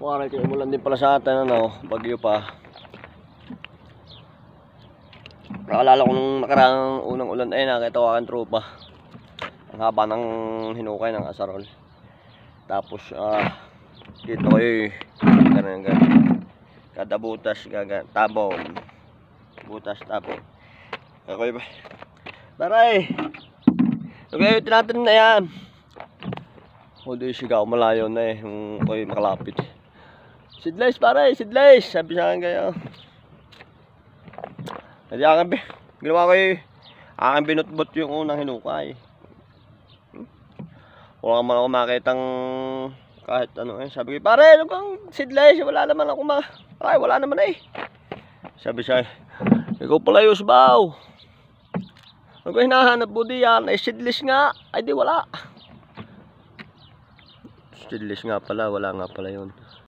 Waray kayo, umulan din pala sa atin, ano, bagyo pa. Nakalala ko nung nakarang unang ulan ay nakita ko aking tropa. Ang haba ng hinukay ng asarol. Tapos dito ay ganun. Kada butas tabon. Butas tabon. Ako ba? Baray. Okay, tinatanong na yan. O di sigaw malayo na eh, yung ko'y makalapit. Seedless pare, seedless. Sabi sa akin kayo. Hindi akin ginawa ko eh. Akin binutbot yung unang hinukay. Wala man ako makitang kahit ano eh. Sabi ko, pare, ano kang seedless? Wala naman ako ay, wala naman eh. Sabi siya, ikaw pala yung sabaw. Ano ko hinahanap mo diyan? Ay, seedless nga. Ay, di wala. Seedless nga pala, wala nga pala yun.